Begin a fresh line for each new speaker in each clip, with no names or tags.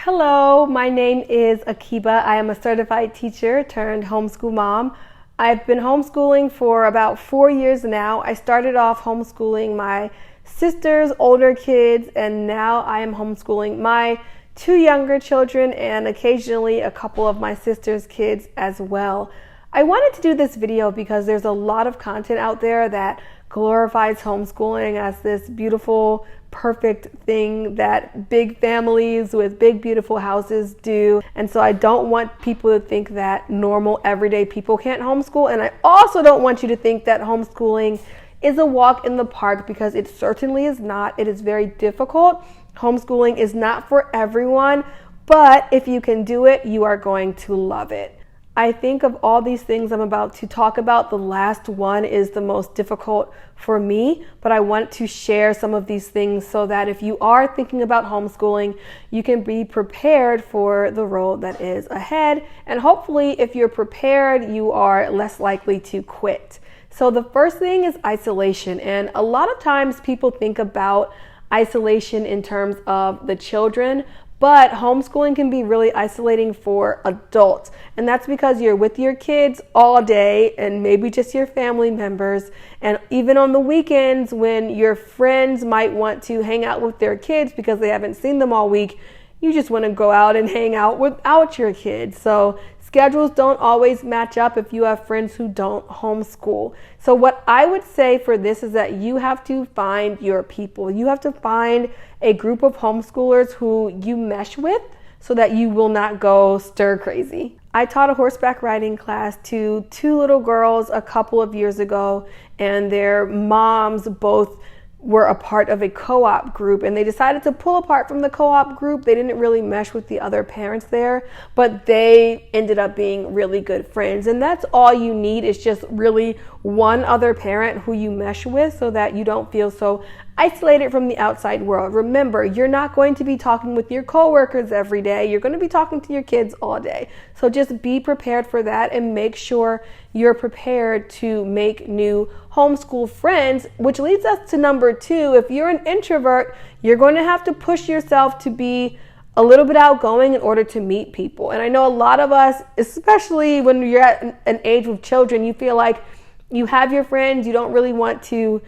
Hello, my name is Akiba. I am a certified teacher turned homeschool mom. I've been homeschooling for about 4 years now. I started off homeschooling my sister's older kids, and now I am homeschooling my 2 younger children and occasionally a couple of my sister's kids as well. I wanted to do this video because there's a lot of content out there that glorifies homeschooling as this beautiful, perfect thing that big families with big, beautiful houses do. And so I don't want people to think that normal, everyday people can't homeschool. And I also don't want you to think that homeschooling is a walk in the park, because it certainly is not. It is very difficult. Homeschooling is not for everyone, but if you can do it, you are going to love it. I think of all these things I'm about to talk about, the last one is the most difficult for me, but I want to share some of these things so that if you are thinking about homeschooling, you can be prepared for the road that is ahead. And hopefully, if you're prepared, you are less likely to quit. So the first thing is isolation. And a lot of times people think about isolation in terms of the children, but homeschooling can be really isolating for adults. And that's because you're with your kids all day and maybe just your family members. And even on the weekends when your friends might want to hang out with their kids because they haven't seen them all week, you just want to go out and hang out without your kids. So schedules don't always match up if you have friends who don't homeschool. So what I would say for this is that you have to find your people. You have to find a group of homeschoolers who you mesh with so that you will not go stir crazy. I taught a horseback riding class to 2 little girls a couple of years ago, and their moms both were a part of a co-op group, and they decided to pull apart from the co-op group. They didn't really mesh with the other parents there, but they ended up being really good friends. And that's all you need, is just really one other parent who you mesh with so that you don't feel so isolated from the outside world. Remember, you're not going to be talking with your coworkers every day. You're going to be talking to your kids all day. So just be prepared for that and make sure you're prepared to make new homeschool friends, which leads us to number 2. If you're an introvert, you're going to have to push yourself to be a little bit outgoing in order to meet people. And I know a lot of us, especially when you're at an age with children, you feel like you have your friends, you don't really want to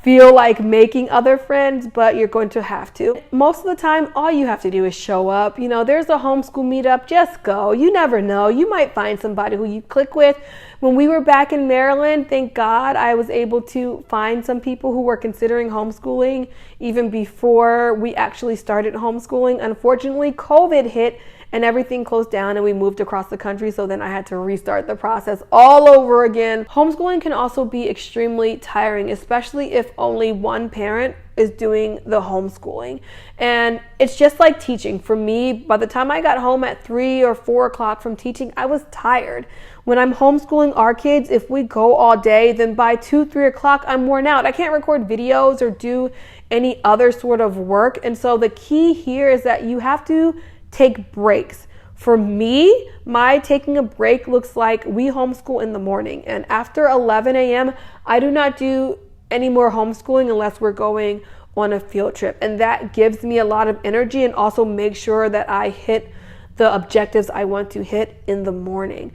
feel like making other friends, but you're going to have to. Most of the time, all you have to do is show up. You know, there's a homeschool meetup, just go. You never know. You might find somebody who you click with. When we were back in Maryland, thank God I was able to find some people who were considering homeschooling even before we actually started homeschooling. Unfortunately, COVID hit and everything closed down and we moved across the country, so then I had to restart the process all over again. Homeschooling can also be extremely tiring, especially if only one parent is doing the homeschooling. And it's just like teaching. For me, by the time I got home at 3 or 4 o'clock from teaching, I was tired. When I'm homeschooling our kids, if we go all day, then by 2, 3 o'clock, I'm worn out. I can't record videos or do any other sort of work. And so the key here is that you have to take breaks. For me, my taking a break looks like we homeschool in the morning, and after 11 a.m., I do not do any more homeschooling unless we're going on a field trip. And that gives me a lot of energy and also makes sure that I hit the objectives I want to hit in the morning.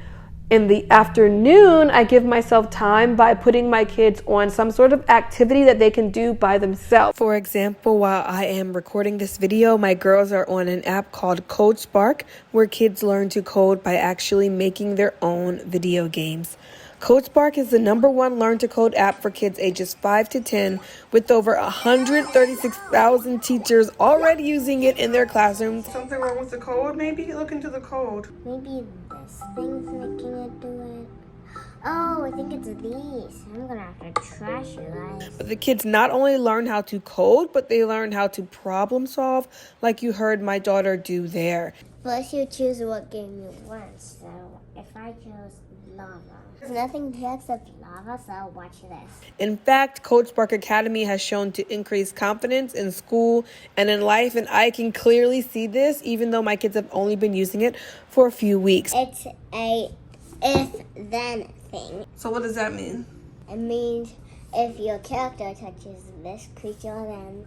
In the afternoon, I give myself time by putting my kids on some sort of activity that they can do by themselves. For example, while I am recording this video, my girls are on an app called Code Spark, where kids learn to code by actually making their own video games. CodeSpark is the #1 learn to code app for kids ages 5 to 10, with over 136,000 teachers already using it in their classrooms. Something wrong with the code? Maybe look into the code.
Maybe this thing's making it do it. Oh, I think it's these. I'm gonna have to trash you guys.
But the kids not only learn how to code, but they learn how to problem solve, like you heard my daughter do there.
First, you choose what game you want. So, if I chose lava, there's nothing here except lava, so watch this.
In fact, CodeSpark Academy has shown to increase confidence in school and in life, and I can clearly see this even though my kids have only been using it for a few weeks.
It's a if-then thing.
So what does that mean?
It means if your character touches this creature, then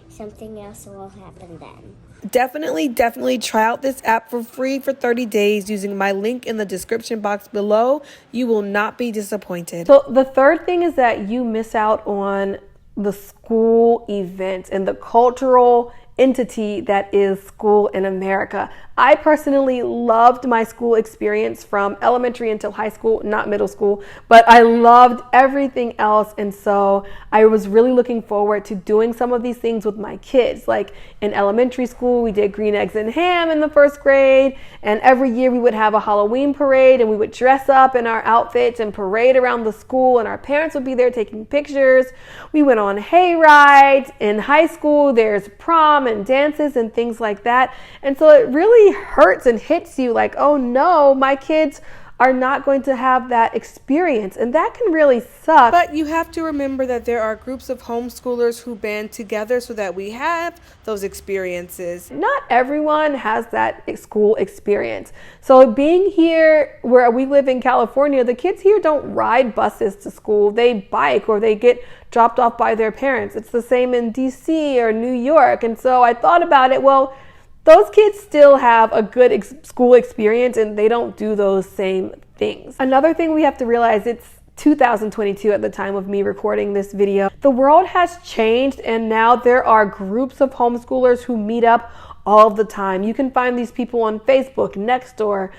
something else will happen then.
Definitely try out this app for free for 30 days using my link in the description box below. You will not be disappointed. So the third thing is that you miss out on the school events and the cultural entity that is school in America. I personally loved my school experience from elementary until high school, not middle school, but I loved everything else. And so I was really looking forward to doing some of these things with my kids. Like in elementary school, we did green eggs and ham in the first grade. And every year we would have a Halloween parade and we would dress up in our outfits and parade around the school and our parents would be there taking pictures. We went on hay rides. In high school, there's prom and dances and things like that. And so it really hurts and hits you like, oh no, my kids are not going to have that experience, and that can really suck. But you have to remember that there are groups of homeschoolers who band together so that we have those experiences. Not everyone has that school experience. So being here where we live in California, the kids here don't ride buses to school. They bike or they get dropped off by their parents. It's the same in DC or New York. And so I thought about it, well, those kids still have a good school experience and they don't do those same things. Another thing we have to realize, it's 2022 at the time of me recording this video. The world has changed and now there are groups of homeschoolers who meet up all the time. You can find these people on Facebook, Nextdoor,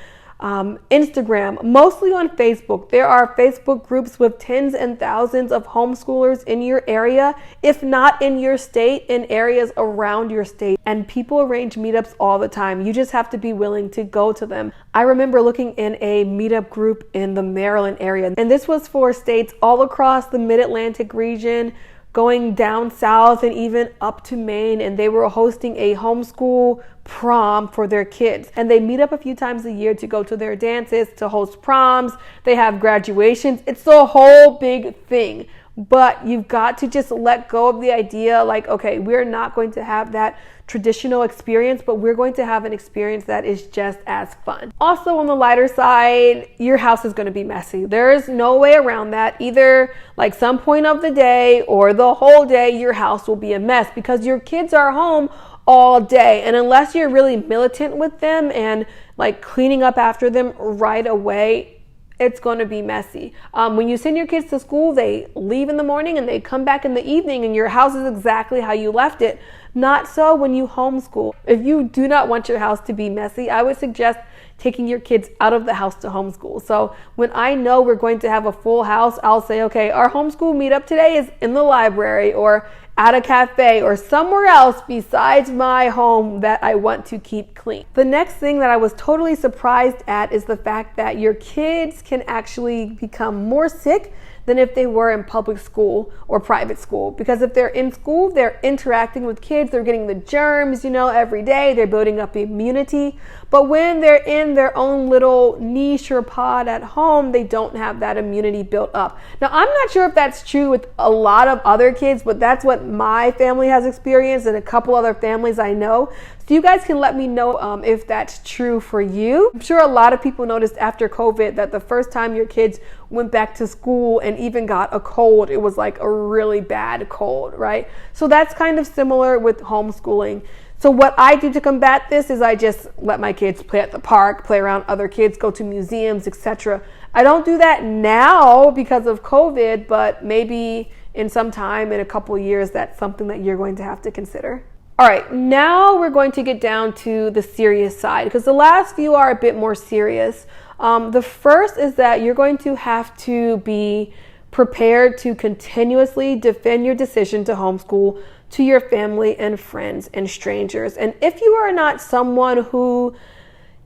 Instagram, mostly on Facebook. There are Facebook groups with tens and thousands of homeschoolers in your area, if not in your state, in areas around your state. And people arrange meetups all the time. You just have to be willing to go to them. I remember looking in a meetup group in the Maryland area, and this was for states all across the Mid-Atlantic region, going down south and even up to Maine, and they were hosting a homeschool prom for their kids. And they meet up a few times a year to go to their dances, to host proms. They have graduations. It's a whole big thing. But you've got to just let go of the idea like, okay, we're not going to have that traditional experience, but we're going to have an experience that is just as fun. Also, on the lighter side, your house is going to be messy. There is no way around that. Either like some point of the day or the whole day, your house will be a mess because your kids are home all day. And unless you're really militant with them and like cleaning up after them right away, it's going to be messy. When you send your kids to school, they leave in the morning and they come back in the evening and your house is exactly how you left it. Not so when you homeschool. If you do not want your house to be messy, I would suggest taking your kids out of the house to homeschool. So when I know we're going to have a full house, I'll say, okay, our homeschool meetup today is in the library or at a cafe or somewhere else besides my home that I want to keep clean. The next thing that I was totally surprised at is the fact that your kids can actually become more sick than if they were in public school or private school. Because if they're in school, they're interacting with kids, they're getting the germs, every day, they're building up immunity. But when they're in their own little niche or pod at home, they don't have that immunity built up. Now, I'm not sure if that's true with a lot of other kids, but that's what my family has experienced and a couple other families I know. So you guys can let me know if that's true for you. I'm sure a lot of people noticed after COVID that the first time your kids went back to school and even got a cold, it was like a really bad cold, right? So that's kind of similar with homeschooling. So what I do to combat this is I just let my kids play at the park, play around other kids, go to museums, etc. I don't do that now because of COVID, but maybe in some time, in a couple of years, that's something that you're going to have to consider. All right, now we're going to get down to the serious side because the last few are a bit more serious. The first is that you're going to have to be prepared to continuously defend your decision to homeschool to your family and friends and strangers. And if you are not someone who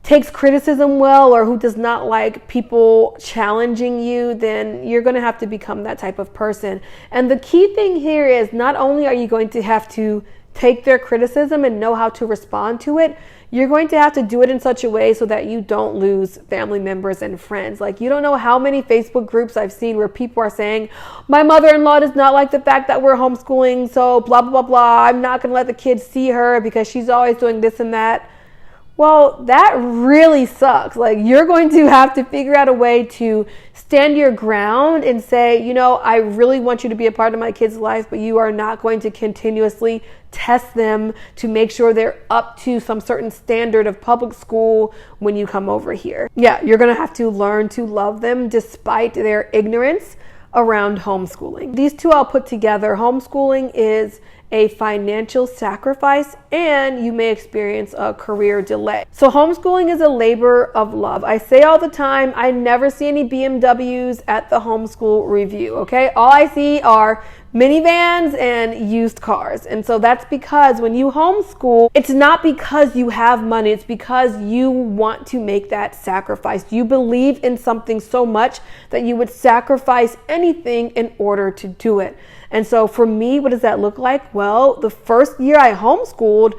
takes criticism well or who does not like people challenging you, then you're going to have to become that type of person. And the key thing here is not only are you going to have to take their criticism and know how to respond to it, you're going to have to do it in such a way so that you don't lose family members and friends. Like, you don't know how many Facebook groups I've seen where people are saying, my mother-in-law does not like the fact that we're homeschooling, so blah, blah, blah, blah. I'm not going to let the kids see her because she's always doing this and that. Well, that really sucks. Like, you're going to have to figure out a way to stand your ground and say, you know, I really want you to be a part of my kid's life, but you are not going to continuously test them to make sure they're up to some certain standard of public school when you come over here. Yeah, you're going to have to learn to love them despite their ignorance around homeschooling. These two I'll put together. Homeschooling is a financial sacrifice, and you may experience a career delay. So homeschooling is a labor of love. I say all the time, I never see any BMWs at the homeschool review, okay? All I see are minivans and used cars. And so that's because when you homeschool, it's not because you have money, it's because you want to make that sacrifice. You believe in something so much that you would sacrifice anything in order to do it. And so for me, what does that look like? Well, the first year I homeschooled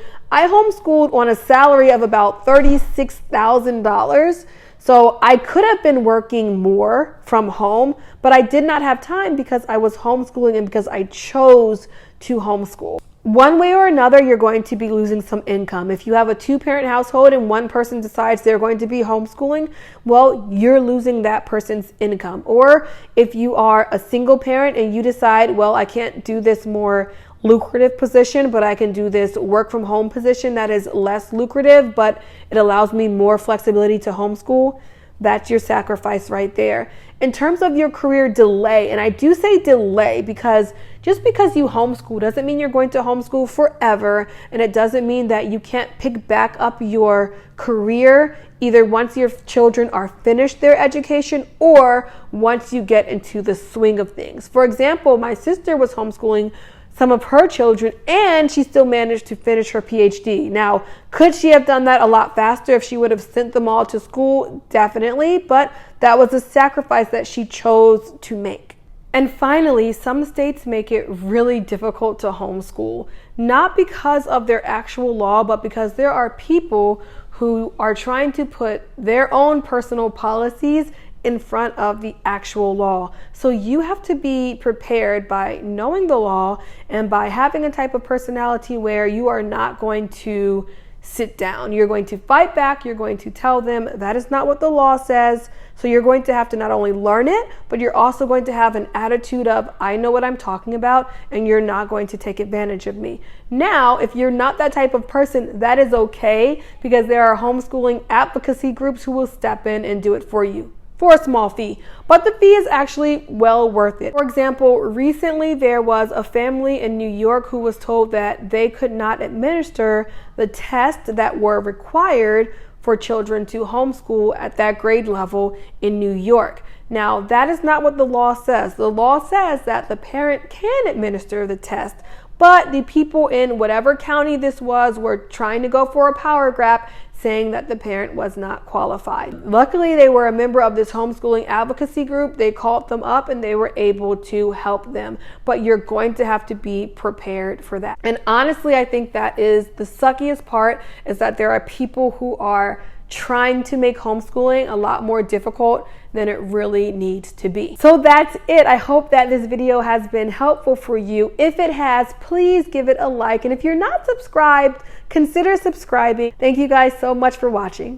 on a salary of about $36,000. So I could have been working more from home, but I did not have time because I was homeschooling and because I chose to homeschool. One way or another, you're going to be losing some income. If you have a 2-parent household and one person decides they're going to be homeschooling, well, you're losing that person's income. Or if you are a single parent and you decide, well, I can't do this more lucrative position, but I can do this work from home position that is less lucrative, but it allows me more flexibility to homeschool, that's your sacrifice right there. In terms of your career delay, and I do say delay because just because you homeschool doesn't mean you're going to homeschool forever, and it doesn't mean that you can't pick back up your career either once your children are finished their education or once you get into the swing of things. For example, my sister was homeschooling some of her children, and she still managed to finish her PhD. Now, could she have done that a lot faster if she would have sent them all to school? Definitely, but that was a sacrifice that she chose to make. And finally, some states make it really difficult to homeschool, not because of their actual law, but because there are people who are trying to put their own personal policies in front of the actual law. So you have to be prepared by knowing the law and by having a type of personality where you are not going to sit down. You're going to fight back. You're going to tell them that is not what the law says. So you're going to have to not only learn it, but you're also going to have an attitude of, I know what I'm talking about, and you're not going to take advantage of me. Now, if you're not that type of person, that is okay, because there are homeschooling advocacy groups who will step in and do it for you for a small fee, but the fee is actually well worth it. For example, recently there was a family in New York who was told that they could not administer the tests that were required for children to homeschool at that grade level in New York. Now, that is not what the law says. The law says that the parent can administer the test, but the people in whatever county this was were trying to go for a power grab, saying that the parent was not qualified. Luckily, they were a member of this homeschooling advocacy group. They called them up and they were able to help them. But you're going to have to be prepared for that. And honestly, I think that is the suckiest part, is that there are people who are trying to make homeschooling a lot more difficult than it really needs to be. So that's it. I hope that this video has been helpful for you. If it has, please give it a like. And if you're not subscribed, consider subscribing. Thank you guys so much for watching.